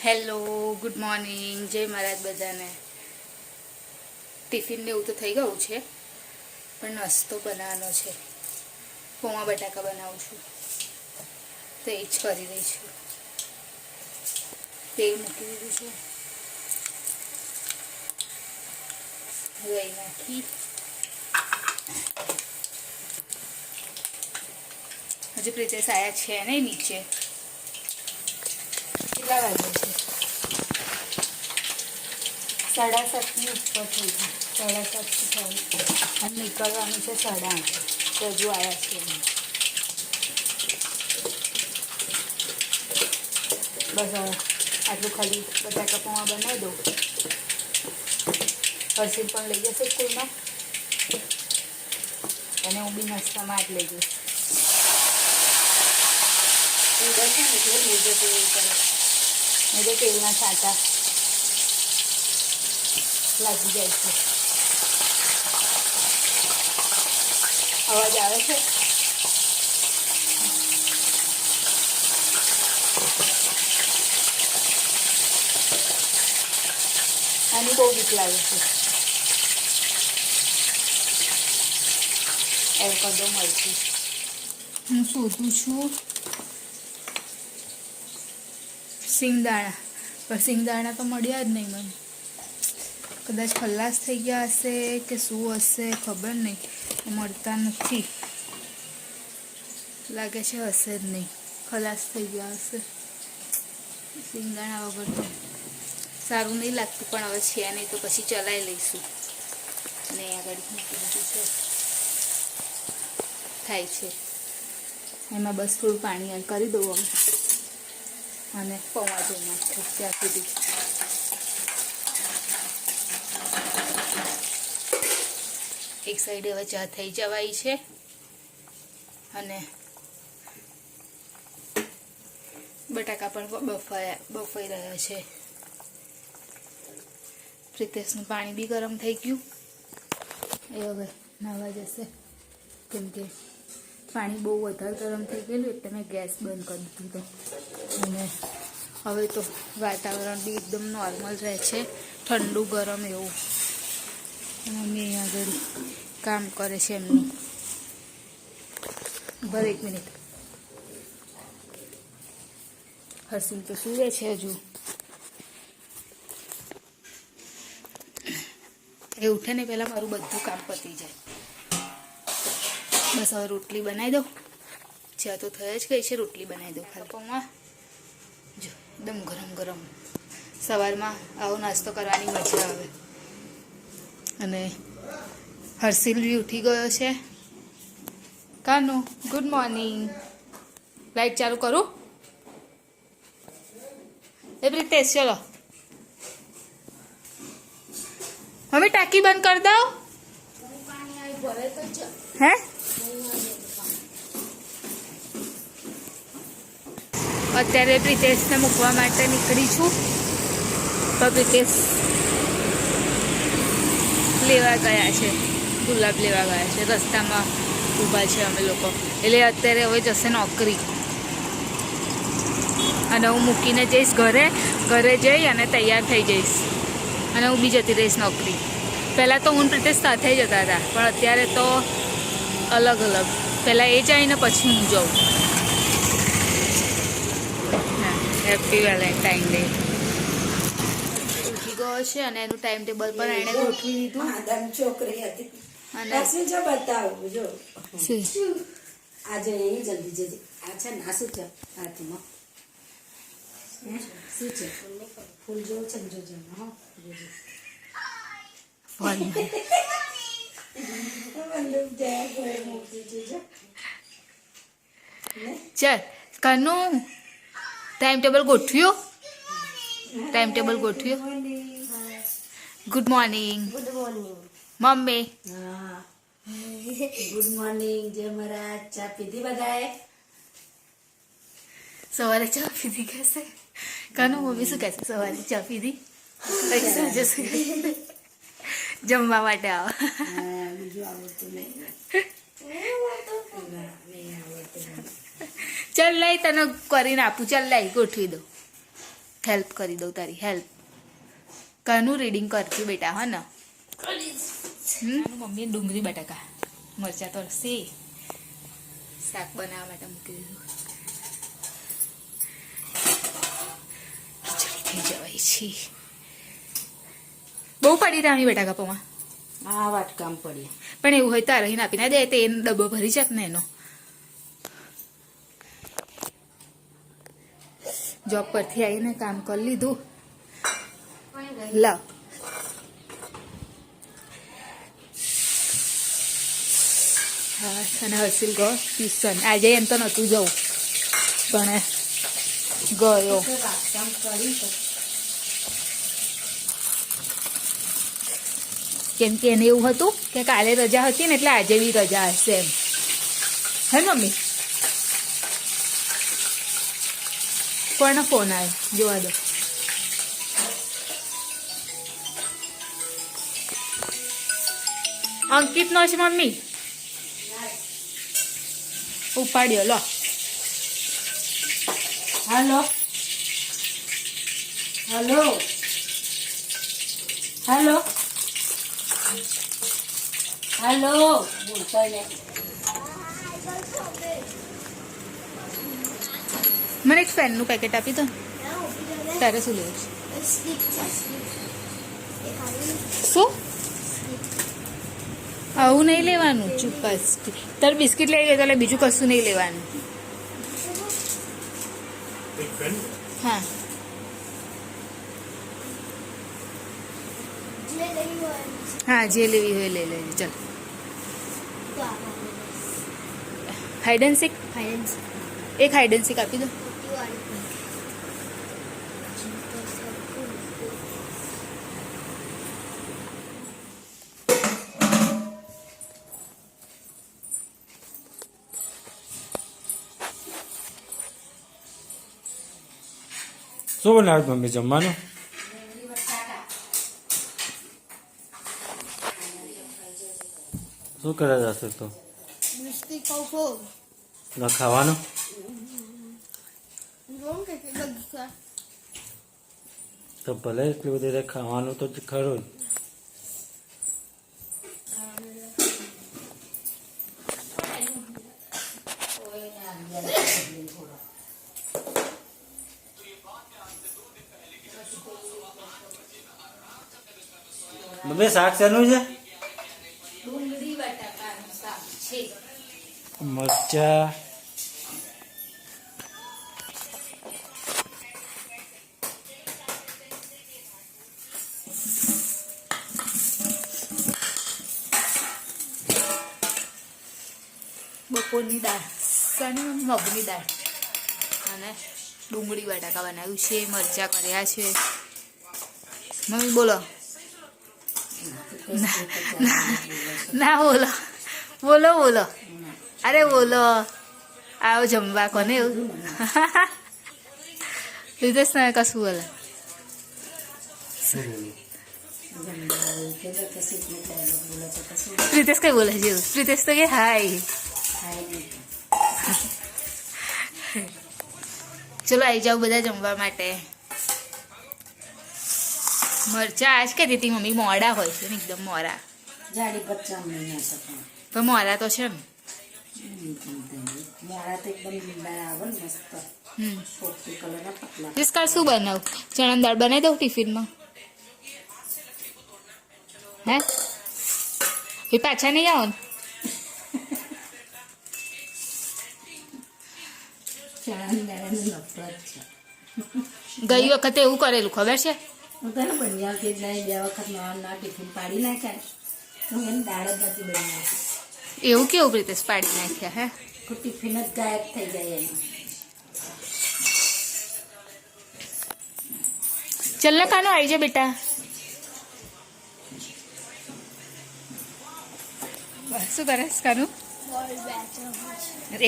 Hello, good morning, જય મહારાજ બધાને. Tiffin ને એવું તો થઈ ગયું છે, પણ નાસ્તો બનાવવાનો છે. પૌવા બટાકા બનાવું છું, તો એ જ કરી રહી છું. તેલ મૂકી દીધું છે, રાઈ નાખી. હજુ પ્રિતેશ આયા છે ને નીચે. કેટલા વાગે છે? 7:30ની ઉપર થઈ ગયું. 7:30 થાય અને નીકળવાનું છે 8:30. તો હજુ આવ્યા છે. બસ આટલું ખાલી બટાકા પૌવા બનાવી દઉં. હર્ષિલ પણ લઈ જશે સ્કૂલમાં અને હું બી નાસ્તામાં જ લઈ જઈશ. ઉડર છે ને એટલે લઈ જશે એવું કરે. મેં તો તેલના છાંટા લાગી જાય છે. અવાજ આવે છે? આની બહુ બીક લાગે છે. એવું કદો મળતી હું શોધું છું સિંગદાણા, પણ સિંગદાણા તો મળ્યા જ નહીં મને. કદાચ ખલાસ થઈ ગયા હશે કે શું હશે ખબર નહીં, મળતા નથી. લાગે છે હશે જ નહીં, ખલાસ થઈ ગયા હશે. સિંગદાણા વગર તો સારું નહીં લાગતું, પણ હવે છે નહીં તો પછી ચલાવી લઈશું. અને આગળ મૂકી દીધું છે, થાય છે. એમાં બસ થોડું પાણી એડ કરી દઉં હવે, અને પૌવા ધોઈ નાખું ત્યાં સુધી. એક સાઈડ હવે ચા થઈ જવાય છે, અને બટાકા પણ બફાઈ રહ્યા છે. પ્રિતેશનું પાણી બી ગરમ થઈ ગયું. એ હવે નાવા જશે, કેમ કે પાણી બહુ વધારે ગરમ થઈ ગયેલું એટલે મેં ગેસ બંધ કરી દીધું. અને હવે તો વાતાવરણ બી એકદમ નોર્મલ રહે છે, ઠંડુ ગરમ એવું. મમ્મી આગળ કામ કરે છે એમનું. ભલે 1 મિનિટ. હર્ષિલ તો સૂવે છે હજુ. એ ઉઠે ને પહેલાં મારું બધું કામ પતી જાય. બસ હવે રોટલી બનાવી દઉં. ચા તો થઈ જ ગઈ છે, રોટલી બનાવી દઉં ખાલી. પૌવા જો એકદમ ગરમ ગરમ. સવારમાં આવો નાસ્તો કરવાની મજા આવે. અને હર્ષિલ બી ઉઠી ગયો છે. Kanu, good morning. લાઈટ ચાલુ કરું? એ પ્રિતેશ ચલો. મમ્મી ટાંકી બંધ કરી દઉં? હે? અત્યારે પ્રિતેશને મૂકવા માટે નીકળી છું. તો પ્રિતેશ લેવા ગયા છે, ગુલાબ લેવા ગયા છે. રસ્તામાં ઊભા છે અમે લોકો. એટલે અત્યારે હવે જશે નોકરી, અને હું મૂકીને જઈશ ઘરે. ઘરે જઈ અને તૈયાર થઈ જઈશ, અને હું બી જતી રહીશ નોકરી. પહેલાં તો હું પ્રિતેશ સાથે જતા હતા, પણ અત્યારે તો અલગ અલગ. પહેલાં એ જાય ને પછી હું જાઉં. Happy Valentine day. ઉઠી ગયો છે અને એનું ટાઈમ ટેબલ પર એણે ગોઠવી દીધું. છોકરી હતી અને જો બતાવું જો આજે જલ્દી જલ્દી આ છે ને, આ શું છે હાથમાં? શું છે? ફૂલ જેવું છે ને, જોજો. હા ચાલ કાનુ, ટાઈમ ટેબલ ગોઠવ્યું? ટાઈમ ટેબલ ગોઠવ્યું? Good morning. Good morning mummy. હા ગુડ મોર્નિંગ. જય મહારાજ. ચા પીધી બધાએ? સવારે ચા પીધી કહેશે કાનુ. મમ્મી શું કહેશે? સવારે ચા પીધી? સાંજે જમવા માટે આવો. બીજું આવડતું નહીં. ચાલ લઈ તને કરીને આપું. ચાલ લઈ ગોઠવી દો. હેલ્પ કરી દઉં તારી હેલ્પ. કાનું રીડિંગ કરતી બેટા હા ને. મમ્મીએ ડુંગળી બટાકા મરચા તો હશે શાક બનાવવા માટે મૂકી દીધું. ખીચડી થઈ જવાય છે. બહુ પડી રામી બટાકા પૌવા. આ વાટકામ પડ્યા. પણ એવું હોય તારે આપી ના દે તે એનો ડબ્બો ભરી જાત ને એનો. જોબ પરથી આવીને કામ કરી લીધું. લાવ હા અને હસીલ ગયો ટ્યુશન. આજે એમ તો નહોતું જવું પણ ગયો. વાટકામ કરી તો કેમ કે એને એવું હતું કે કાલે રજા હતી ને એટલે આજે બી રજા હશે એમ. હે મમ્મી કોનો ફોન આવ્યો જોવા દો. અંકિતનો છે મમ્મી. ઉપાડ્યો લો. હાલો હાલો હાલો હાલો બોલતા નહીં. મને એક પેનનું પેકેટ આપી દો. તારે શું લેવું છે? શું આવું નહીં લેવાનું ચુપ્પાસ. તારે બિસ્કિટ લઈ ગઈ તો બીજું કશું નહીં લેવાનું. હા હા જે લેવી હોય લઈ લેજે. ચાલ હાઈડ એન્ડ સીક. એક હાઈડ એન્ડ સીક આપી દો. શું બનાવ્યું મમ્મી જમવાનું? શું કરે જશે તો ના ખાવાનું? તો ભલે એટલું બધું ખાવાનું તો ખરું જ. મમ્મી શાક શેનું છે? ડુંગળી બટાકાનું શાક છે. મરચા બપોરની દાળ શાની મગની દાળ અને ડુંગળી બટાકા બનાવ્યું છે. મરચા કર્યા છે. મમ્મી બોલો. ના બોલો બોલો બોલો. અરે બોલો આવો જમવા કોને એવું રીતેશ ના કશું બોલે. પ્રીતેશ કઈ બોલે છે? પ્રીતેશ તો કે હાય. ચલો આવી જાઓ બધા જમવા માટે. મરચા આજ કહેતી હતી મમ્મી મોડા હોય છે ને એકદમ મોડા. જાડી બચ્ચા નહીં હતા પણ મોડા તો છે ને. મોડા તો એકદમ લીલા આવે ને મસ્ત પોપટી કલરના પતલા. જીસ્કાર શું બનાવું? ચણાની દાળ બનાવી દઉં ટિફિનમાં. હે એ પાછા નહીં આવો ને? ચણાની દાળની નફરત છે. ગઈ વખતે એવું કરેલું ખબર છે? હું તને બની આવતી જ નહીં. 2 વખત નવા ટિફિન પાડી નાખ્યા. હું એને દાળ જ નથી બની આવતી. એવું કેવું પ્રીતેશ પાડી નાખ્યા? હે ટિફિન જ ગાયબ થઈ જાય એમાં. ચલ ને કાનો આવી જા બેટા. શું કરે કાનું?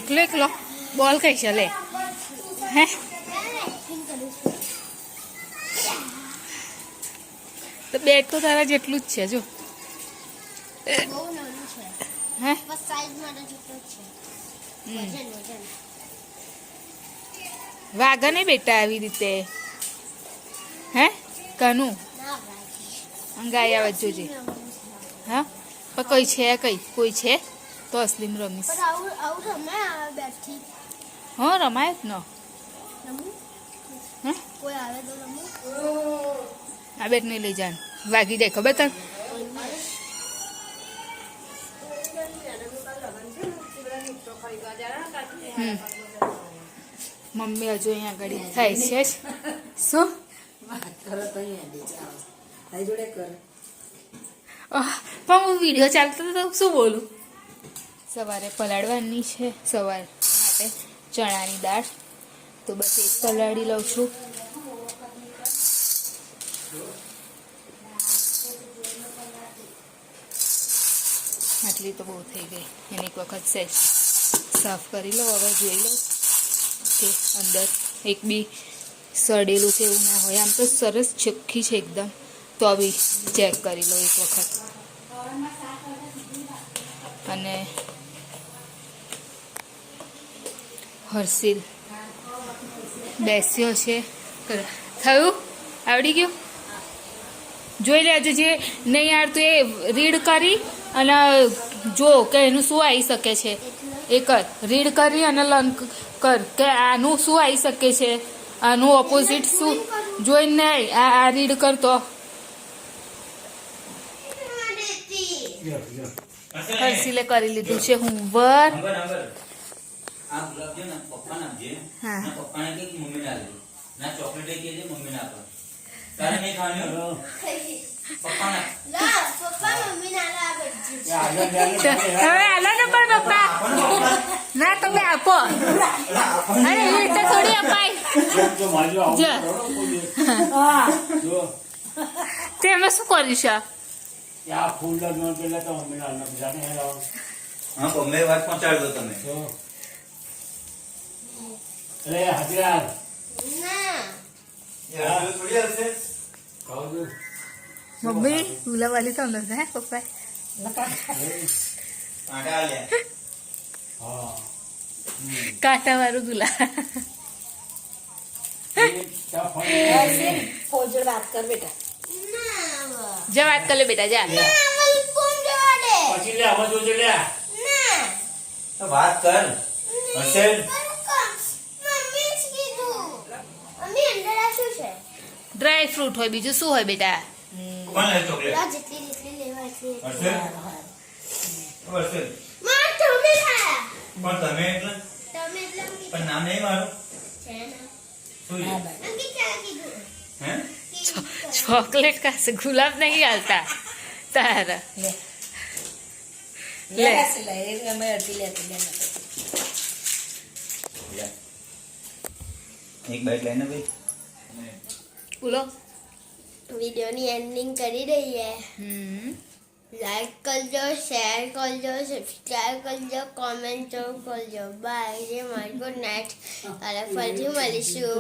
એકલો એકલો બોલ કઈ છે લે? હે તો બેટ તો તારા જેટલું જ છે જો. હે વાગા નહીં બેટા આવી રીતે. હે કાનું ગાય આવે જોજે હા પણ કઈ છે કઈ કોઈ છે તો અસલીમ રમીશ હા રમાય જ ન હે આ બેટ નહીં લઈ જાન વાગી જાય ખબર તને મમ્મી હજુ અહીંયા આગળ થાય છે જ શું વાત કરો તો અહીંયા બેસી આવો. તારી જોડે કર. પણ હું વિડીયો ચાલતો હતો તો શું બોલું સવારે પલાળવાની છે સવાર માટે ચણાની દાળ તો બસ એક પલાળી લઉં છું આટલી તો બહુ થઈ ગઈ એને એક વખત સહેજ સાફ કરી લો હવે જોઈ લો કે અંદર એક બી સડેલું છે એવું ના હોય આમ તો સરસ ચોખ્ખી છે એકદમ તો બી ચેક કરી લો એક વખત અને હર્ષિલ બેસ્યો છે થયું આવડી ગયું જોઈ લેજો જે નહીં આવડતું એ રીડ કરી અને જો કે એનું શું આવી શકે છે એ કર રીડ કરી અને લર્ન કર કે આનું શું આવી શકે છે આનું ઓપોઝિટ શું જોઈને આ રીડ કરતો હર્ષિલે કરી લીધું છે હોમવર્ક હા હવે આલો ને પણ પપ્પા ના તમે આપો અરે એવી રીતે થોડી અપાય તેમાં શું કરીશ મમ્મી ગુલાવાલી તો નથી હે પપ્પા કાંટા વાળું ગુલા ફોજડ વાત કર બેટા. જા વાત કર લે બેટા જા વાત કર હર્ષેલ ડ્રાય ફ્રૂટ હોય બીજું શું હોય બેટા કોણ લે ચોકલેટ હર્ષેલ હર્ષેલ પણ તમે એટલે પણ નામ નહીં મારું શું હે ચોકલેટ કાશે ગુલાબ નહીં હાલતા તારા લે લે લે એ અમે અડધી લેતી લે એક બાઈટ લઈને ભાઈ બોલો વિડીયોની એન્ડિંગ કરી દઈએ લાઈક કરજો શેર કરજો સબસ્ક્રાઈબ કરજો કોમેન્ટ કરજો બાય જે મારી ગુડ નાઇટ અને ફરીથી મળીશું